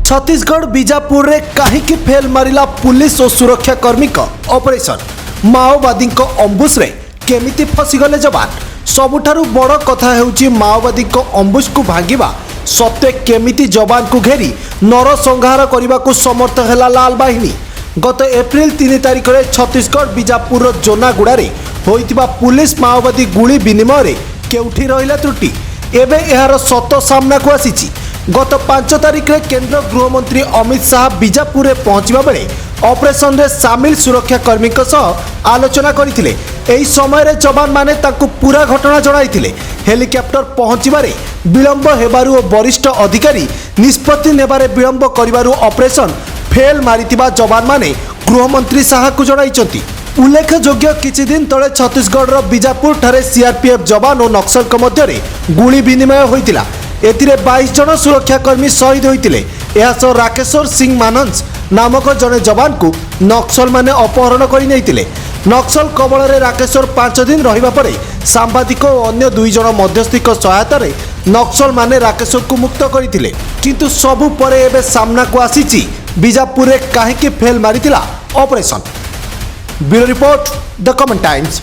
छत्तीसगढ़ बीजापुर रे काहींकि फेल मारिला पुलिस और सुरक्षाकर्मी ऑपरेशन माओवादी अंबुश रे केमिति फसीगले जवान। सबुठारु बड़ कथा हेउची माओवादी अंबुश को भांगिबा सत्वे केमिति जवान को घेरी नरसंहार करने को समर्थ हैला लाल बाहिनी। गत एप्रिल 3 तारिख में छत्तीसगढ़ बीजापुर जोनागुड़ा रे होइतिबा पुलिस माओवादी गुली विनिमय रे केउठी रहिला त्रुटि एबे एहार सत सामना को आसीची। गत 5 तारिख में केंद्र गृहमंत्री अमित शाह बीजापुर में पहुंचवा बेले ऑपरेशन रे सामिल सुरक्षाकर्मी आलोचना करथिले। एही समय रे जवान माने ताकु पूरा घटना जणाइथिले। हेलिकॉप्टर पहुंचबारे विलंब हेबारु और वरिष्ठ अधिकारी निष्पत्ति नेबारे विलंब करिबारु ऑपरेशन फेल मारितिबा जवान माने गृहमंत्री शाह को जणाइचंती। उल्लेखयोग्य किछि दिन तले छत्तीसगढ़ बीजापुर ठारे सीआरपीएफ जवान और नक्सल मध्य गुली विनिमय होइतिला। एथिरे 22 जन सुरक्षाकर्मी शहीद होइतिले। एहासह राकेश्वर सिंह मानंस नामक जने जवान को नक्सल माने अपहरण करि नैतिले। नक्सल कबल रे राकेश्वर 5 दिन रहिबा परे सांबादिक और अन्य 2 जन मध्यस्थीक सहायता रे नक्सल माने राकेश्वर को मुक्त करथिले। किंतु सबु परे एबे सामना को आसीची बीजापुर रे काहेकि फेल मारितिला operation. Bureau report the comment times.